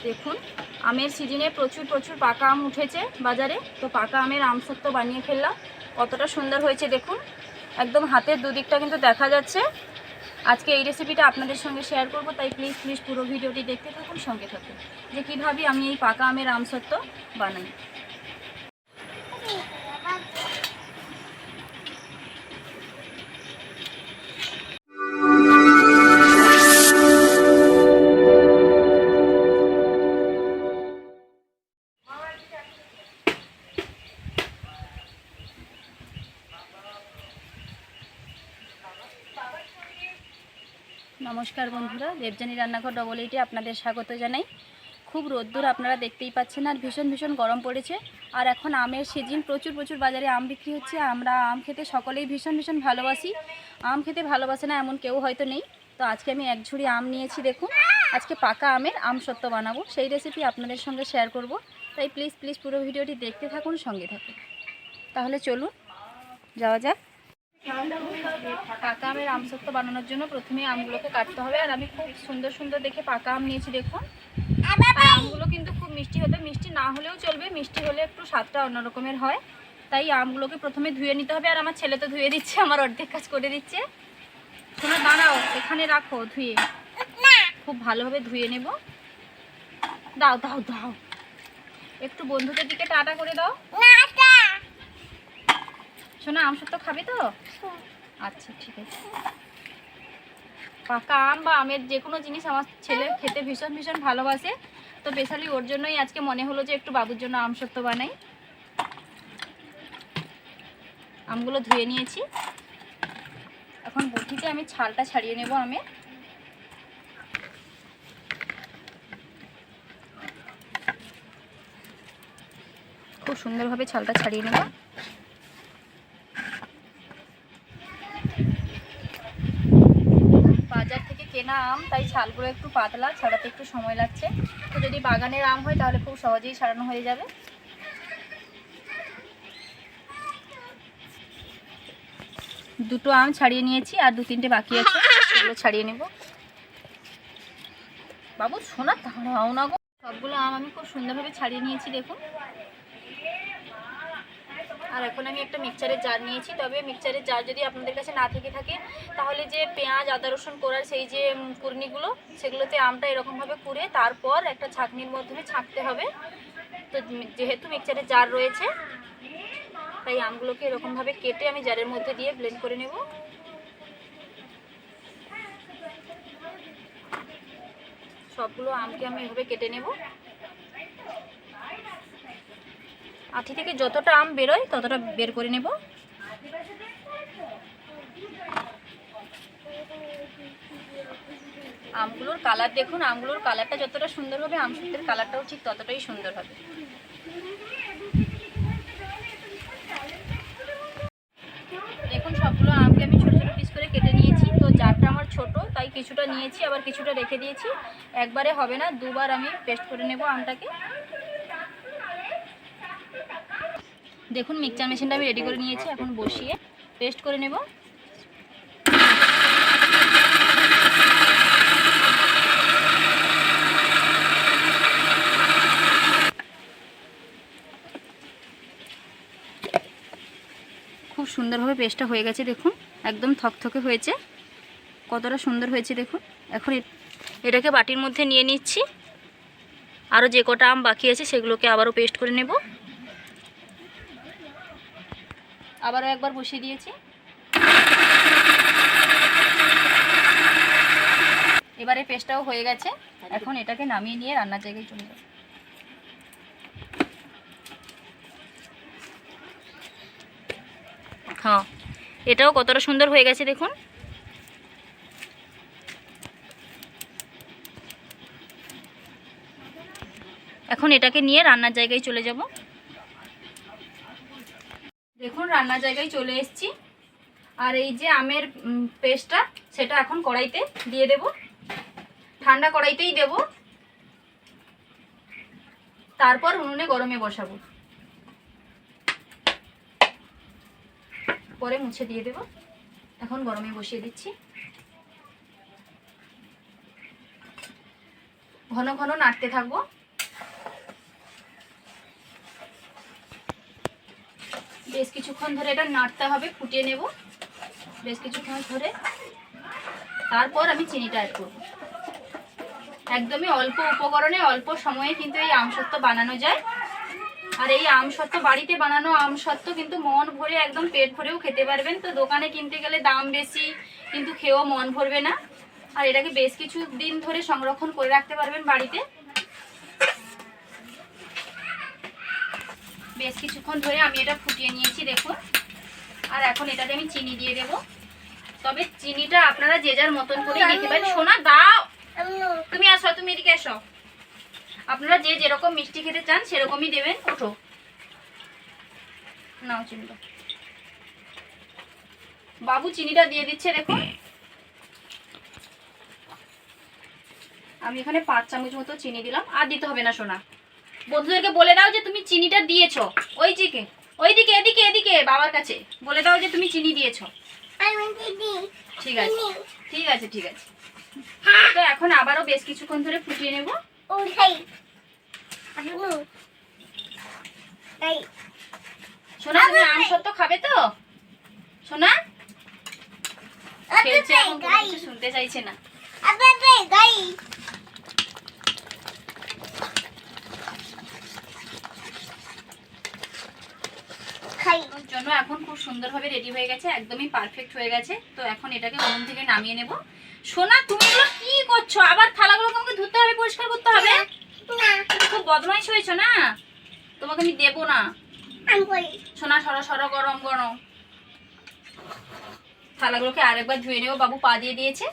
দেখুন আমের সিজনে প্রচুর পাকা আম উঠেছে বাজারে। তো পাকা আমের আমসত্ব বানিয়ে ফেললাম। কতটা সুন্দর হয়েছে দেখুন, একদম হাতের দুদিকটা কিন্তু দেখা যাচ্ছে। আজকে এই রেসিপিটা আপনাদের সঙ্গে শেয়ার করব, তাই প্লিজ পুরো ভিডিওটি দেখতে থাকুন, সঙ্গে থাকুন যে কীভাবে আমি এই পাকা আমের আমসত্ব বানাই। নমস্কার বন্ধুরা, দেবজানি রান্নাঘর ডবল এইটে আপনাদের স্বাগত জানাই। খুব রোদ্দুর আপনারা দেখতেই পাচ্ছেন, আর ভীষণ গরম পড়েছে। আর এখন আমের সিজন, প্রচুর বাজারে আম বিক্রি হচ্ছে। আমরা আম খেতে সকলেই ভীষণ ভালোবাসি। আম খেতে ভালোবাসে না এমন কেউ হয়তো নেই। তো আজকে আমি এক ঝুড়ি আম নিয়েছি। দেখুন আজকে পাকা আমের আমসত্ব বানাবো, সেই রেসিপি আপনাদের সঙ্গে শেয়ার করব। তাই প্লিজ পুরো ভিডিওটি দেখতে থাকুন, সঙ্গে থাকুন। তাহলে চলুন যাওয়া যাক। পাকা আমের আমসত্ব বানানোর জন্য প্রথমে আমগুলোকে কাটতে হবে। আর আমি খুব সুন্দর দেখে পাকা আম নিয়েছি দেখুন। আমগুলো কিন্তু খুব মিষ্টি হতে, মিষ্টি না হলেও চলবে, মিষ্টি হলে একটু স্বাদটা অন্যরকমের হয়। তাই আমগুলোকে প্রথমে ধুয়ে নিতে হবে। আর আমার ছেলে তো ধুয়ে দিচ্ছে, আমার অর্ধেক কাজ করে দিচ্ছে। শোনো দাঁড়াও, এখানে রাখো, ধুয়ে খুব ভালোভাবে ধুয়ে নেব। দাও একটু বন্ধুদের দিকে টাটা করে দাও। শোনো আমসত্ব খাবে তো? আচ্ছা ঠিক আছে। পাকা আম বা আমের যে কোনো জিনিস আমার ছেলে খেতে ভীষণ ভালোবাসে। তো স্পেশালি ওর জন্যই আজকে মনে হলো যে একটু বাবুর জন্য আমসত্ব বানাই। আমগুলো ধুয়ে নিয়েছি, এখন বটিতে আমি ছালটা ছাড়িয়ে নেব আমের। খুব সুন্দরভাবে ছালটা ছাড়িয়ে নেব। বাজার থেকে কেনা আম, তাই ছালগুলো একটু পাতলা, ছাড়াতে একটু সময় লাগছে। তো যদি বাগানের আম হয় তাহলে খুব সহজেই ছাড়ানো হয়ে যাবে। দুটো আম ছাড়িয়ে নিয়েছি, আর 2-3টে বাকি আছে, সেগুলো ছাড়িয়ে নেব। বাবু শোনা দাঁড়াও না গো। সবগুলো আম আমি খুব সুন্দরভাবে ছাড়িয়ে নিয়েছি দেখুন। আর এখন আমি একটা মিক্সচারের জার নিয়েছি। তবে মিক্সচারের জার যদি আপনাদের কাছে না থেকে থাকে, তাহলে যে পেঁয়াজ আদা রসুন করার সেই যে কুড়নিগুলো, সেগুলোতে আমটা এরকমভাবে কুড়ে তারপর একটা ছাঁকনির মাধ্যমে ছাঁকতে হবে। তো যেহেতু মিক্সচারের জার রয়েছে, তাই আমগুলোকে এরকমভাবে কেটে আমি জারের মধ্যে দিয়ে ব্লেন্ড করে নেব। সবগুলো আমকে আমি এভাবে কেটে নেব। আঠি থেকে যতটা আম বেরোয় ততটা বের করে নেব। আমগুলোর কালার দেখুন, আমগুলোর কালারটা যতটা সুন্দর হবে, আমসত্বের কালারটাও ঠিক ততটাই সুন্দর হবে। দেখুন সবগুলো আমকে আমি ছোট পিস করে কেটে নিয়েছি। তো জারটা আমার ছোট, তাই কিছুটা নিয়েছি, আবার কিছুটা রেখে দিয়েছি। একবারে হবে না, দুবার আমি পেস্ট করে নেব আমটাকে। দেখুন মিক্সচার মেশিনটা আমি রেডি করে নিয়েছি, এখন বসিয়ে পেস্ট করে নেব। খুব সুন্দরভাবে পেস্টটা হয়ে গেছে দেখুন, একদম থকথকে হয়েছে, কতটা সুন্দর হয়েছে দেখুন। এখন এটাকে বাটির মধ্যে নিয়ে নিচ্ছি। আরও যে কটা আম বাকি আছে সেগুলোকে আবারও পেস্ট করে নেব। আবারও একবার বসিয়ে দিয়েছি। এবারে পেস্টটাও হয়ে গেছে, এখন এটাকে নামিয়ে নিয়ে রান্নার জায়গায় চলে যাব। হ্যাঁ, এটাও কতটা সুন্দর হয়ে গেছে দেখুন। এখন এটাকে নিয়ে রান্নার জায়গায় চলে যাব। দেখুন রান্নার জায়গায় চলে এসেছি। আর এই যে আমের পেস্টটা, সেটা এখন কড়াইতে দিয়ে দেব। ঠান্ডা কড়াইতেই দেব, তারপর উনুনে গরমে বসাবো, পরে মুছে দিয়ে দেব। এখন গরমে বসিয়ে দিচ্ছি। ঘন ঘন নাড়তে থাকবো। বেশ কিছুক্ষণ ধরে এটা নাড়তে হবে, ফুটিয়ে নেব বেশ কিছুক্ষণ ধরে। তারপর আমি চিনিটা অ্যাড করব। একদমই অল্প উপকরণে অল্প সময়ে কিন্তু এই আমসত্ত্ব বানানো যায়। আর এই আমসত্ত্ব বাড়িতে বানানো আমসত্ত্ব কিন্তু মন ভরে একদম পেট ভরেও খেতে পারবেন। তো দোকানে কিনতে গেলে দাম বেশি, কিন্তু খেয়েও মন ভরবে না। আর এটাকে বেশ কিছু দিন ধরে সংরক্ষণ করে রাখতে পারবেন বাড়িতে। বেশ কিছুক্ষণ ধরে আমি এটা ফুটিয়ে নিয়েছি দেখুন। আর এখন এটাতে আমি চিনি দিয়ে দেব। তবে চিনিটা আপনারা যে যার মতন করে দিতে পারেন। সোনা দাও, তুমি আসো, তুমি এদিকে এসো। আপনারা যে যেরকম মিষ্টি খেতে চান সেরকমই দেবেন। ওঠো, নাও চিনিটা। বাবু চিনিটা দিয়ে দিচ্ছে দেখুন। আমি এখানে 5 চামচ মতো চিনি দিলাম। আর দিতে হবে না সোনা। বন্ধুদেরকে বলে দাও যে তুমি চিনিটা দিয়েছো। ওইদিকে ওইদিকে এদিকে এদিকে বাবার কাছে বলে দাও যে তুমি চিনি দিয়েছো। ঠিক আছে ঠিক আছে ঠিক আছে। তো এখন আবারও বেশ কিছুক্ষণ ধরে ফুটিয়ে নেব। সোনা তুমি আমসত্ত্ব খাবে তো? সোনা খেলছে, এখন কোনো কিছু শুনতে চাইছে না। জন্য এখন খুব সুন্দরভাবে রেডি হয়ে গেছে, একদমই পারফেক্ট হয়ে গেছে। তো এখন এটাকে ওভেন থেকে নামিয়ে নেব। সোনা তুমি এগুলো কি করছো? আবার থালাগুলোকে আমাকে ধুতে হবে, পরিষ্কার করতে হবে। খুব বদমাইশ হয়েছো না, তোমাকে আমি দেবো না। সোনা সরো সরো, গরম গরম। থালাগুলোকে আরেকবার ধুয়ে নেবো। বাবু পা দিয়ে দিয়েছে।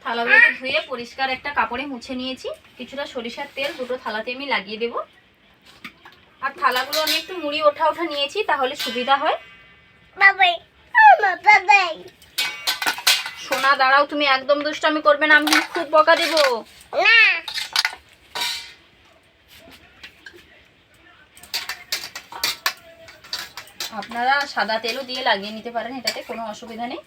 থালাগুলোকে ধুয়ে পরিষ্কার একটা কাপড়ে মুছে নিয়েছি। কিছুটা সরিষার তেল দুটো থালাতে আমি লাগিয়ে দেবো। আর থালাগুলো আমি একটু মুড়ি ওঠা ওঠা নিয়েছি, তাহলে সুবিধা হয়। সোনা দাঁড়াও, তুমি একদম দুষ্টামি করবে না, আমি খুব বকা দেবো। আপনারা সাদা তেলও দিয়ে লাগিয়ে নিতে পারেন, এটাতে কোনো অসুবিধা নেই।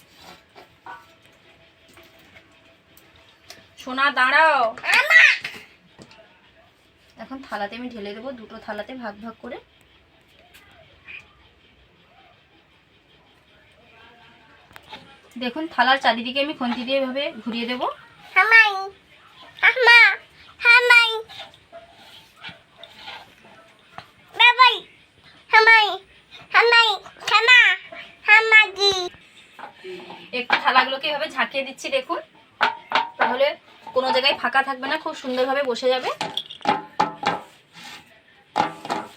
সোনা দাঁড়াও। এখন থালাতে আমি ঢেলে দেবো, দুটো থালাতে ভাগ ভাগ করে। দেখুন থালার চারিদিকে আমি খুন্তি দিয়ে এভাবে ঘুরিয়ে দেবো। একটু থালাগুলোকে এভাবে ঝাঁকিয়ে দিচ্ছি দেখুন, তাহলে কোনো জায়গায় ফাঁকা থাকবে না, খুব সুন্দরভাবে বসে যাবে।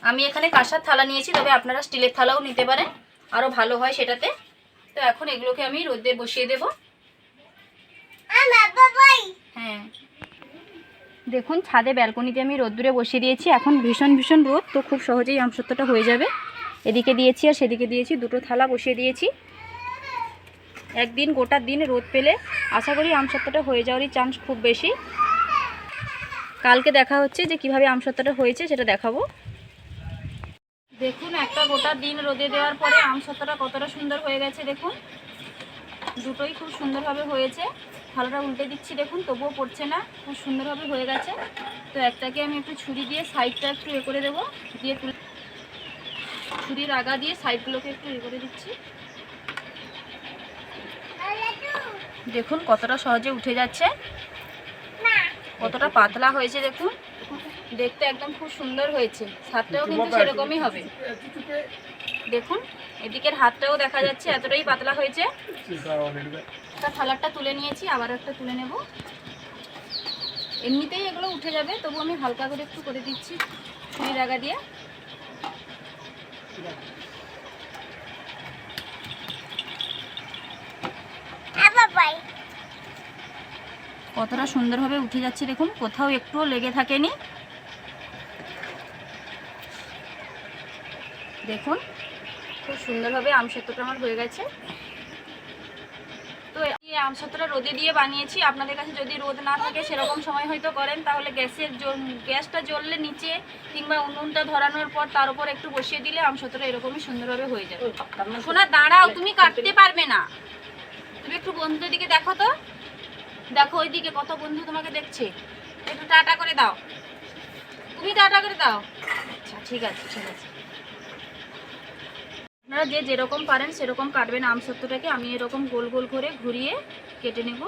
আমি এখানে কাঁসার থালা নিয়েছি, তবে আপনারা স্টিলের থালাও নিতে পারেন, আরও ভালো হয় সেটাতে। তো এখন এগুলোকে আমি রোদে বসিয়ে দেব। হ্যাঁ দেখুন ছাদে ব্যালকনিতে আমি রোদ্দুরে বসিয়ে দিয়েছি। এখন ভীষণ ভীষণ রোদ, তো খুব সহজেই আমসত্ত্বটা হয়ে যাবে। এদিকে দিয়েছি আর সেদিকে দিয়েছি, দুটো থালা বসিয়ে দিয়েছি। একদিন গোটা দিন রোদ পেলে আশা করি আমসত্ত্বটা হয়ে যাওয়ারই চান্স খুব বেশি। কালকে দেখা হচ্ছে যে কিভাবে আমসত্ত্বটা হয়েছে সেটা দেখাবো। দেখুন একটা গোটা দিন রোদে দেওয়ার পরে আমসত্ত্বটা কতটা সুন্দর হয়ে গেছে দেখুন। দুটোই খুব সুন্দরভাবে হয়েছে। থালাটা উল্টে দিচ্ছি দেখুন, তবুও পড়ছে না, খুব সুন্দরভাবে হয়ে গেছে। তো একটাকে আমি একটু ছুরি দিয়ে সাইডটা একটু এ করে দেবো, দিয়ে ছুরির আগা দিয়ে সাইডগুলোকে একটু এ করে দিচ্ছি। দেখুন কতটা সহজে উঠে যাচ্ছে, কতটা পাতলা হয়েছে দেখুন। দেখতে একদম খুব সুন্দর হয়েছে, স্বাদটাও কিন্তু সেরকমই হবে। দেখুন এদিকের হাতটাও দেখা যাচ্ছে এতটাই পাতলা হয়েছে। একটা থালারটা তুলে নিয়েছি, আবার একটা তুলে নেব। এমনিতেই এগুলো উঠে যাবে, তবু আমি হালকা করে একটু করে দিচ্ছি ছুরির আগা দিয়ে। কতটা সুন্দরভাবে উঠে যাচ্ছে দেখুন, কোথাও একটুও লেগে থাকেনি। দেখুন খুব সুন্দরভাবে আমসত্ত্বটা আমার হয়ে গেছে। তো এই আমসত্ত্বটা রোদে দিয়ে বানিয়েছি। আপনাদের কাছে যদি রোদ না থাকে সেরকম সময় হয়তো করেন, তাহলে গ্যাসটা জ্বললে নিচে কিংবা উনুনটা ধরানোর পর তার উপর একটু বসিয়ে দিলে আমসত্ত্বটা এরকমই সুন্দরভাবে হয়ে যাবে। সোনা দাঁড়াও, তুমি কাটতে পারবে না। তুমি একটু বন্ধুদের দিকে দেখো তো, দেখো ওইদিকে কত বন্ধু তোমাকে দেখছে। একটু টাটা করে দাও, তুমি টাটা করে দাও। আচ্ছা ঠিক আছে ঠিক আছে। আপনারা যে যেরকম পারেন সেরকম কাটবেন আমসত্ত্বটাকে। আমি এরকম গোল গোল করে ঘুরিয়ে কেটে নেব।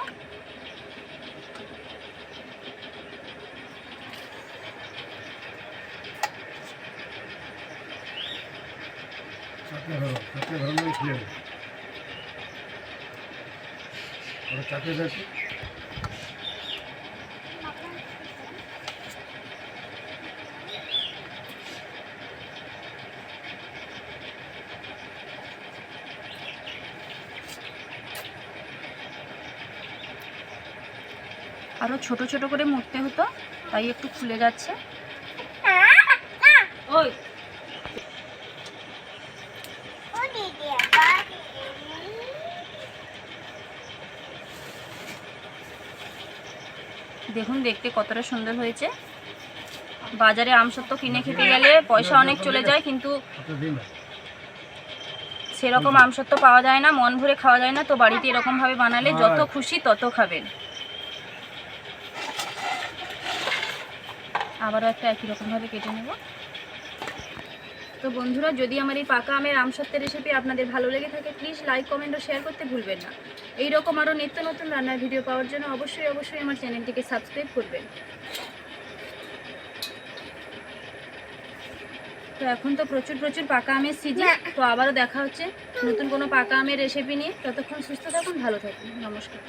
আরও ছোট ছোট করে মুড়তে হতো, তাই একটু খুলে যাচ্ছে। ওই দেখুন দেখতে কতটা সুন্দর হয়েছে। বাজারে আমসত্ত্ব কিনে খেতে গেলে পয়সা অনেক চলে যায়, কিন্তু সেরকম আমসত্ত্ব পাওয়া যায় না, মন ভরে খাওয়া যায় না। তো বাড়িতে এরকমভাবে বানালে যত খুশি তত খাবেন। আবারও একটা একই রকমভাবে কেটে নেব। তো বন্ধুরা, যদি আমার এই পাকা আমের আমসত্ত্বের রেসিপি আপনাদের ভালো লেগে থাকে, প্লিজ লাইক কমেন্ট ও শেয়ার করতে ভুলবেন না। এইরকম আরও নিত্য নতুন রান্নার ভিডিও পাওয়ার জন্য অবশ্যই আমার চ্যানেলটিকে সাবস্ক্রাইব করবেন। তো এখন তো প্রচুর পাকা আমের সিজন। তো আবারও দেখা হচ্ছে নতুন কোনো পাকা আমের রেসিপি নিয়ে। ততক্ষণ সুস্থ থাকুন, ভালো থাকুন, নমস্কার।